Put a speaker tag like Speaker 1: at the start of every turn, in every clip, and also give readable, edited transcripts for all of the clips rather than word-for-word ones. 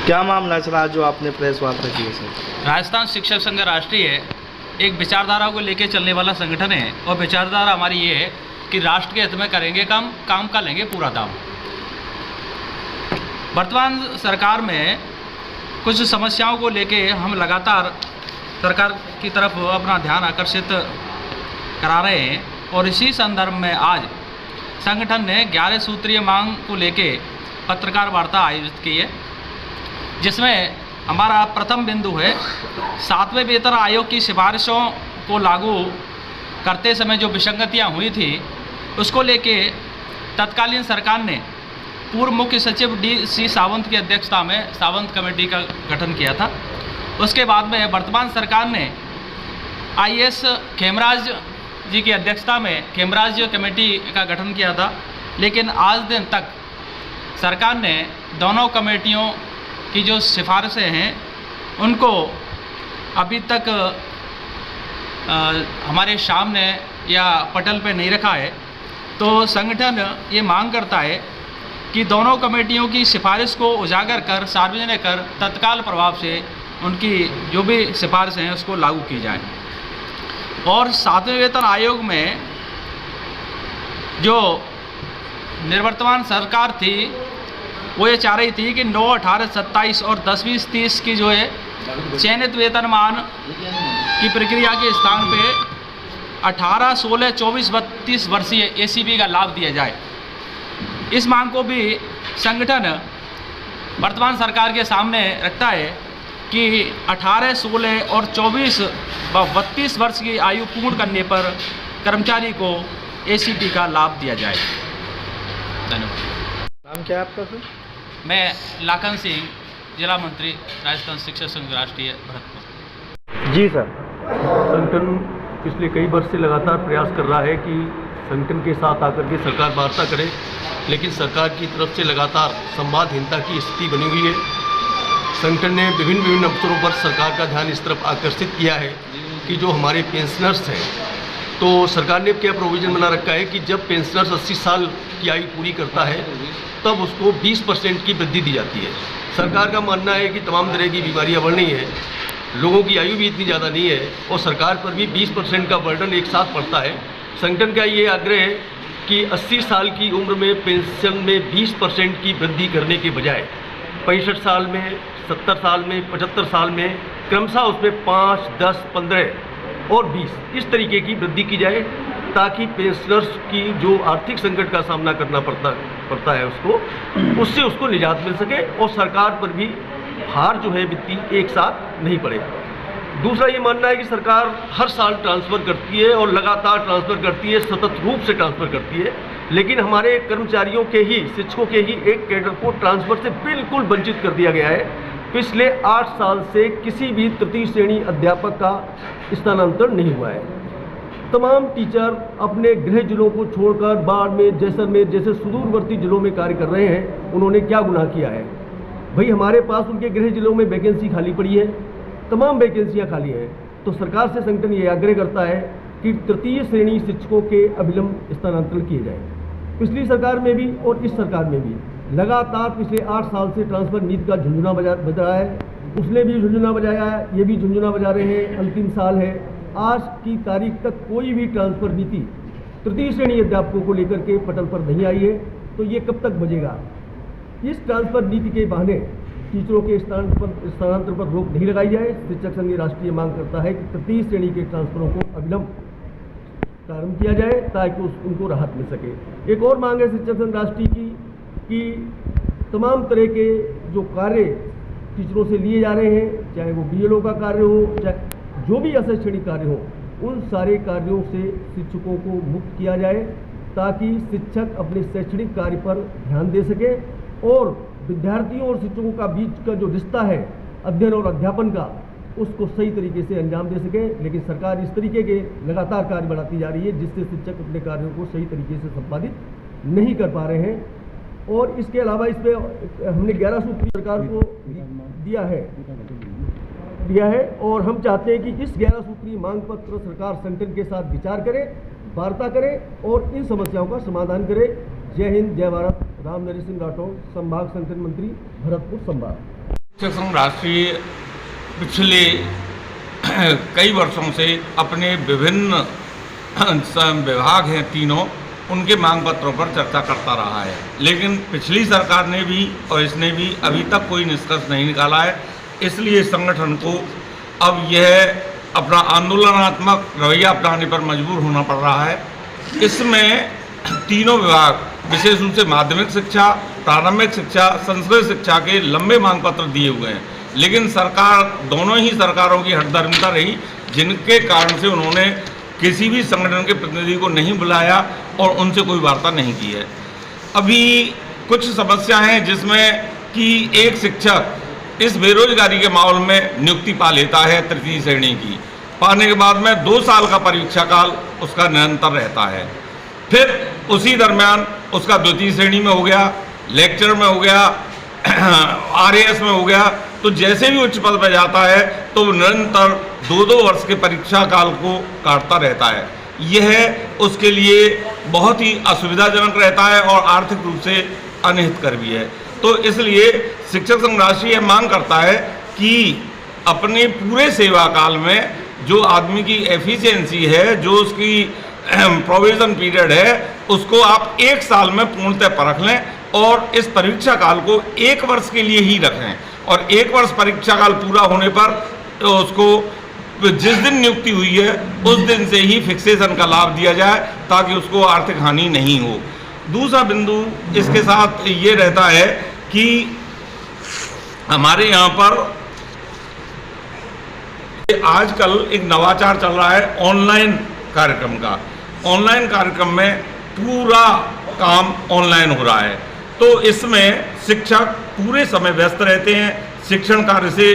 Speaker 1: क्या मामला चला जो आपने प्रेस वार्ता की है सर?
Speaker 2: राजस्थान शिक्षक संघ राष्ट्रीय एक विचारधारा को लेकर चलने वाला संगठन है और विचारधारा हमारी ये है कि राष्ट्र के हित में करेंगे काम का लेंगे पूरा दाम। वर्तमान सरकार में कुछ समस्याओं को लेके हम लगातार सरकार की तरफ अपना ध्यान आकर्षित करा रहे हैं और इसी संदर्भ में आज संगठन ने 11 सूत्रीय मांग को लेके पत्रकार वार्ता आयोजित की है, जिसमें हमारा प्रथम बिंदु है 7वें वेतन आयोग की सिफारिशों को लागू करते समय जो विसंगतियां हुई थी उसको लेके तत्कालीन सरकार ने पूर्व मुख्य सचिव डी.सी. सावंत की अध्यक्षता में सावंत कमेटी का गठन किया था। उसके बाद में वर्तमान सरकार ने आई.एस. खेमराज जी की अध्यक्षता में खेमराज कमेटी का गठन किया था, लेकिन आज दिन तक सरकार ने दोनों कमेटियों की जो सिफारिशें हैं उनको अभी तक हमारे सामने या पटल पे नहीं रखा है। तो संगठन ये मांग करता है कि दोनों कमेटियों की सिफारिश को उजागर कर सार्वजनिक कर तत्काल प्रभाव से उनकी जो भी सिफारिशें हैं उसको लागू की जाए। और 7वें वेतन आयोग में जो निवर्तमान सरकार थी वो ये चाह रही थी कि 9, 18, 27 और 10, 20, 30 की जो है चयनित वेतनमान की प्रक्रिया के स्थान पे 18, 16, 24, 32 वर्षीय एसीबी का लाभ दिया जाए। इस मांग को भी संगठन वर्तमान सरकार के सामने रखता है कि 18, 16 और 24 व 32 वर्ष की आयु पूर्ण करने पर कर्मचारी को एसीपी का लाभ दिया जाए। धन्यवाद।
Speaker 1: नाम क्या है आपका सर?
Speaker 2: मैं लाखन सिंह, जिला मंत्री, राजस्थान शिक्षक संघ राष्ट्रीय, भरतपुर।
Speaker 1: जी सर।
Speaker 3: संगठन पिछले कई वर्ष से लगातार प्रयास कर रहा है कि संगठन के साथ आकर के सरकार वार्ता करे, लेकिन सरकार की तरफ से लगातार संवादहीनता की स्थिति बनी हुई है। संगठन ने विभिन्न अवसरों पर सरकार का ध्यान इस तरफ आकर्षित किया है कि जो हमारे पेंशनर्स हैं, तो सरकार ने क्या प्रोविज़न बना रखा है कि जब पेंशनर्स 80 साल की आयु पूरी करता है तब उसको 20% की वृद्धि दी जाती है। सरकार का मानना है कि तमाम तरह की बीमारियां बढ़ रही हैं, लोगों की आयु भी इतनी ज़्यादा नहीं है और सरकार पर भी 20% का बर्डन एक साथ पड़ता है। संगठन का ये आग्रह है कि 80 साल की उम्र में पेंशन में 20% की वृद्धि करने के बजाय 65 साल में, 70 साल में, 75 साल में क्रमशः उसमें 5, 10, 15 और 20 इस तरीके की वृद्धि की जाए, ताकि पेंशनर्स की जो आर्थिक संकट का सामना करना पड़ता है उससे उसको निजात मिल सके और सरकार पर भी भार जो है वित्तीय एक साथ नहीं पड़े। दूसरा ये मानना है कि सरकार हर साल ट्रांसफ़र करती है और लगातार ट्रांसफ़र करती है, सतत रूप से ट्रांसफ़र करती है, लेकिन हमारे कर्मचारियों के ही, शिक्षकों के ही एक कैडर को ट्रांसफ़र से बिल्कुल वंचित कर दिया गया है। पिछले 8 साल से किसी भी तृतीय श्रेणी अध्यापक का स्थानांतरण नहीं हुआ है। तमाम टीचर अपने गृह जिलों को छोड़कर बाड़मेर, जैसलमेर जैसे सुदूरवर्ती जिलों में कार्य कर रहे हैं। उन्होंने क्या गुनाह किया है? भाई हमारे पास उनके गृह जिलों में वैकेंसी खाली पड़ी है, तमाम वैकेंसियां खाली हैं। तो सरकार से संगठन ये आग्रह करता है कि तृतीय श्रेणी शिक्षकों के अविलंब स्थानांतरण किए जाए। पिछली सरकार में भी और इस सरकार में भी लगातार पिछले 8 साल से ट्रांसफ़र नीति का झुंझुना बज रहा है। उसने भी झुंझुना बजाया है, ये भी झुंझुना बजा रहे हैं। अंतिम साल है, आज की तारीख तक कोई भी ट्रांसफ़र नीति तृतीय श्रेणी अध्यापकों को लेकर के पटल पर नहीं आई है। तो ये कब तक बजेगा? इस ट्रांसफ़र नीति के बहाने टीचरों के स्थानांतरण पर रोक नहीं लगाई जाए। शिक्षक संघ राष्ट्रीय मांग करता है कि तृतीय श्रेणी के ट्रांसफरों को अविलंब प्रारंभ किया जाए ताकि उनको राहत मिल सके। एक और मांग है शिक्षक संघ राष्ट्रीय की कि तमाम तरह के जो कार्य टीचरों से लिए जा रहे हैं, चाहे वो BLO का कार्य हो, चाहे जो भी अशैक्षणिक कार्य हो, उन सारे कार्यों से शिक्षकों को मुक्त किया जाए ताकि शिक्षक अपने शैक्षणिक कार्य पर ध्यान दे सके और विद्यार्थियों और शिक्षकों का बीच का जो रिश्ता है अध्ययन और अध्यापन का, उसको सही तरीके से अंजाम दे सके। लेकिन सरकार इस तरीके के लगातार कार्य बढ़ाती जा रही है जिससे शिक्षक अपने कार्यों को सही तरीके से संपादित नहीं कर पा रहे हैं। और इसके अलावा इस पर हमने 11 सूत्री सरकार को दिया है और हम चाहते हैं कि इस 11 सूत्री मांग पत्र सरकार संगठन के साथ विचार करे, वार्ता करे और इन समस्याओं का समाधान करे। जय हिंद, जय भारत। राम नरेश सिंह राठौर, संभाग संगठन मंत्री, भरतपुर संभाग।
Speaker 4: शिक्षक संघ राष्ट्रीय पिछले कई वर्षों से अपने विभिन्न विभाग हैं तीनों, उनके मांग पत्रों पर चर्चा करता रहा है, लेकिन पिछली सरकार ने भी और इसने भी अभी तक कोई निष्कर्ष नहीं निकाला है। इसलिए संगठन को अब यह अपना आंदोलनात्मक रवैया अपनाने पर मजबूर होना पड़ रहा है। इसमें तीनों विभाग, विशेष रूप से माध्यमिक शिक्षा, प्रारंभिक शिक्षा, संस्कृत शिक्षा के लंबे मांग पत्र दिए हुए हैं, लेकिन सरकार, दोनों ही सरकारों की हठधर्मिता रही, जिनके कारण से उन्होंने किसी भी संगठन के प्रतिनिधि को नहीं बुलाया और उनसे कोई वार्ता नहीं की है। अभी कुछ समस्या हैं जिसमें कि एक शिक्षक इस बेरोजगारी के माहौल में नियुक्ति पा लेता है तृतीय श्रेणी की, पाने के बाद में 2 साल का परीक्षा काल उसका निरंतर रहता है, फिर उसी दरमियान उसका द्वितीय श्रेणी में हो गया, लेक्चर में हो गया, RAS में हो गया, तो जैसे भी उच्च पद पर जाता है तो वो निरंतर 2-2 वर्ष के परीक्षा काल को काटता रहता है। यह उसके लिए बहुत ही असुविधाजनक रहता है और आर्थिक रूप से अनहितकर भी है। तो इसलिए शिक्षक संघ राष्ट्रीय यह मांग करता है कि अपने पूरे सेवा काल में जो आदमी की एफिशिएंसी है, जो उसकी प्रोविजन पीरियड है, उसको आप 1 साल में पूर्णतः परख लें और इस परीक्षा काल को 1 वर्ष के लिए ही रखें, और 1 वर्ष परीक्षा काल पूरा होने पर तो उसको जिस दिन नियुक्ति हुई है उस दिन से ही फिक्सेशन का लाभ दिया जाए, ताकि उसको आर्थिक हानि नहीं हो। दूसरा बिंदु इसके साथ ये रहता है कि हमारे यहाँ पर आजकल एक नवाचार चल रहा है ऑनलाइन कार्यक्रम का। ऑनलाइन कार्यक्रम में पूरा काम ऑनलाइन हो रहा है, तो इसमें शिक्षक पूरे समय व्यस्त रहते हैं, शिक्षण कार्य से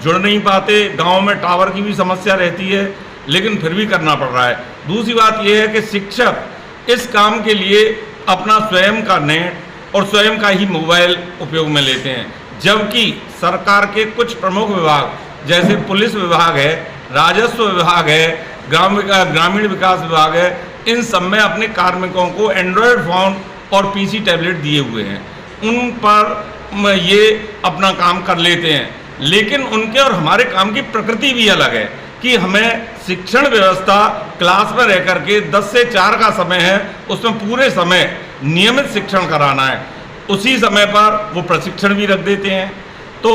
Speaker 4: जुड़ नहीं पाते। गांव में टावर की भी समस्या रहती है, लेकिन फिर भी करना पड़ रहा है। दूसरी बात यह है कि शिक्षक इस काम के लिए अपना स्वयं का नेट और स्वयं का ही मोबाइल उपयोग में लेते हैं, जबकि सरकार के कुछ प्रमुख विभाग जैसे पुलिस विभाग है, राजस्व विभाग है, ग्रामीण विकास विभाग है, इन सब में अपने कार्मिकों को एंड्रॉयड फोन और PC टैबलेट दिए हुए हैं, उन पर ये अपना काम कर लेते हैं। लेकिन उनके और हमारे काम की प्रकृति भी अलग है कि हमें शिक्षण व्यवस्था क्लास में रह करके 10 से 4 का समय है, उसमें पूरे समय नियमित शिक्षण कराना है, उसी समय पर वो प्रशिक्षण भी रख देते हैं। तो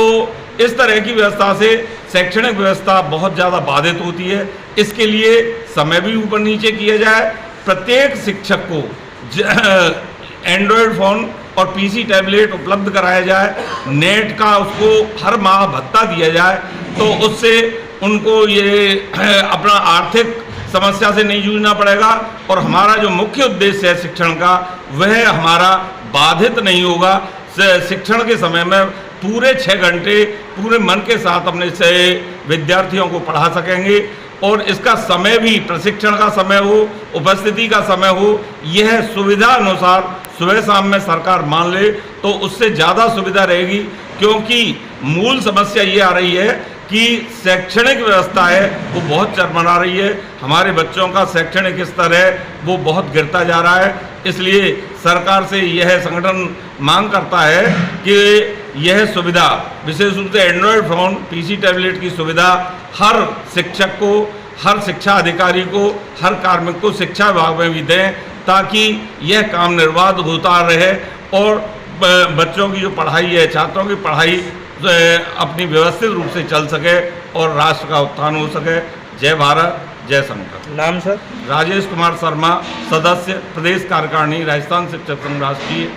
Speaker 4: इस तरह की व्यवस्था से शैक्षणिक व्यवस्था बहुत ज़्यादा बाधित होती है। इसके लिए समय भी ऊपर नीचे किया जाए, प्रत्येक शिक्षक को एंड्रॉयड फ़ोन और PC टैबलेट उपलब्ध कराया जाए, नेट का उसको हर माह भत्ता दिया जाए, तो उससे उनको ये अपना आर्थिक समस्या से नहीं जूझना पड़ेगा, और हमारा जो मुख्य उद्देश्य है शिक्षण का, वह हमारा बाधित नहीं होगा। शिक्षण के समय में पूरे 6 घंटे पूरे मन के साथ अपने से विद्यार्थियों को पढ़ा सकेंगे, और इसका समय भी प्रशिक्षण का समय हो, उपस्थिति का समय हो, यह सुविधा अनुसार सुबह शाम में सरकार मान ले तो उससे ज़्यादा सुविधा रहेगी। क्योंकि मूल समस्या ये आ रही है कि शैक्षणिक व्यवस्था है वो बहुत चरमरा रही है, हमारे बच्चों का शैक्षणिक स्तर है वो बहुत गिरता जा रहा है। इसलिए सरकार से यह संगठन मांग करता है कि यह सुविधा, विशेष रूप से एंड्रॉयड फ़ोन, PC टैबलेट की सुविधा हर शिक्षक को, हर शिक्षा अधिकारी को, हर कार्मिक को शिक्षा विभाग में भी दें, ताकि यह काम निर्बाध होता रहे और बच्चों की जो पढ़ाई है, छात्रों की पढ़ाई अपनी व्यवस्थित रूप से चल सके और राष्ट्र का उत्थान हो सके। जय भारत, जय संकट।
Speaker 1: नाम सर?
Speaker 4: राजेश कुमार शर्मा, सदस्य प्रदेश कार्यकारिणी, राजस्थान शिक्षक संघ राष्ट्रीय।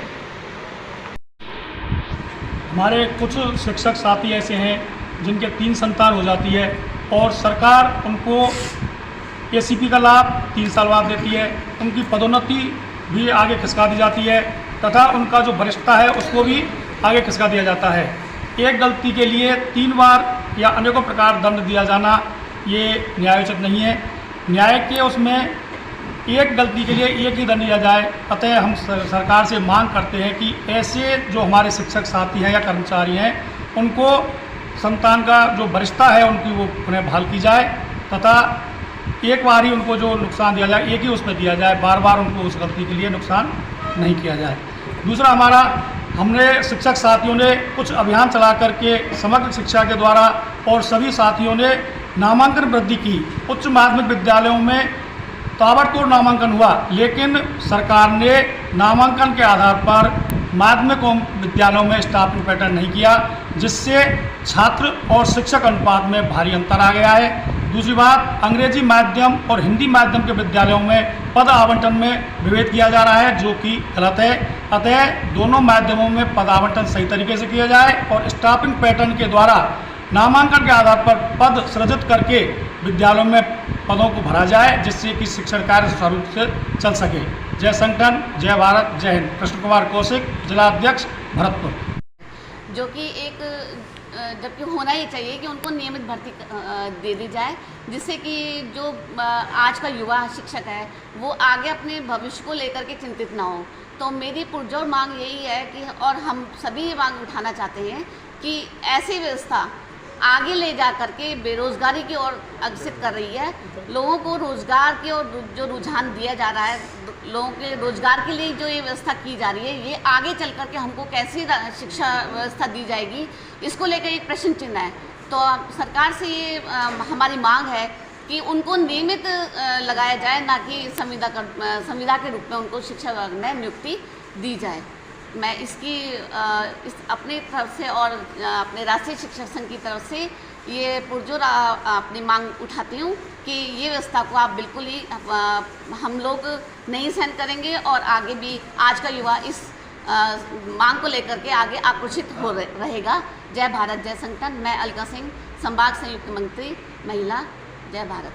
Speaker 5: हमारे कुछ शिक्षक साथी ऐसे हैं जिनके 3 संतान हो जाती है और सरकार उनको ACP का लाभ 3 साल बाद देती है, उनकी पदोन्नति भी आगे खिसका दी जाती है तथा उनका जो वरिष्ठता है उसको भी आगे खिसका दिया जाता है। एक गलती के लिए 3 बार या अनेकों प्रकार दंड दिया जाना ये न्यायोचित नहीं है। न्याय के उसमें एक गलती के लिए एक ही दंड दिया जाए। अतः हम सरकार से मांग करते हैं कि ऐसे जो हमारे शिक्षक साथी हैं या कर्मचारी हैं उनको संतान का जो वरिष्ठता है उनकी वो पुनः बहाल की जाए तथा एक बार ही उनको जो नुकसान दिया जाए एक ही उसमें दिया जाए, बार बार उनको उस गलती के लिए नुकसान नहीं किया जाए। दूसरा, हमने शिक्षक साथियों ने कुछ अभियान चला करके समग्र शिक्षा के द्वारा और सभी साथियों ने नामांकन वृद्धि की। उच्च माध्यमिक विद्यालयों में ताबड़तोड़ नामांकन हुआ, लेकिन सरकार ने नामांकन के आधार पर माध्यमिक विद्यालयों में स्टाफिंग पैटर्न नहीं किया, जिससे छात्र और शिक्षक अनुपात में भारी अंतर आ गया है। दूसरी बात, अंग्रेजी माध्यम और हिंदी माध्यम के विद्यालयों में पद आवंटन में विभेद किया जा रहा है, जो कि गलत है। अतः दोनों माध्यमों में पद आवंटन सही तरीके से किया जाए और स्टाफिंग पैटर्न के द्वारा नामांकन के आधार पर पद सृजित करके विद्यालयों में पदों को भरा जाए, जिससे कि शिक्षण कार्य सुचारू रूप से चल सके। जय संगठन, जय भारत, जय हिंद। कृष्ण कुमार कौशिक, जिला अध्यक्ष, भरतपुर।
Speaker 6: जो कि एक जबकि होना ही चाहिए कि उनको नियमित भर्ती दे दी जाए, जिससे कि जो आज का युवा शिक्षक है वो आगे अपने भविष्य को लेकर के चिंतित ना हो। तो मेरी पुरजोर मांग यही है कि, और हम सभी ये मांग उठाना चाहते हैं कि ऐसी व्यवस्था आगे ले जा करके बेरोज़गारी की ओर अग्रसित कर रही है। लोगों को रोज़गार की ओर जो रुझान दिया जा रहा है, लोगों के रोज़गार के लिए जो ये व्यवस्था की जा रही है, ये आगे चल करके हमको कैसी शिक्षा व्यवस्था दी जाएगी, इसको लेकर एक प्रश्न चिन्ह है। तो सरकार से ये हमारी मांग है कि उनको नियमित लगाया जाए, ना कि संविदा के रूप में उनको शिक्षा विभाग में नियुक्ति दी जाए। मैं इसकी अपनी तरफ से और अपने राष्ट्रीय शिक्षक संघ की तरफ से ये पुरजोर अपनी मांग उठाती हूँ कि ये व्यवस्था को आप बिल्कुल ही हम लोग नहीं सहन करेंगे और आगे भी आज का युवा इस मांग को लेकर के आगे आक्रोशित हो रहेगा। जय भारत, जय संगठन। मैं अलका सिंह, संभाग संयुक्त मंत्री महिला। जय भारत।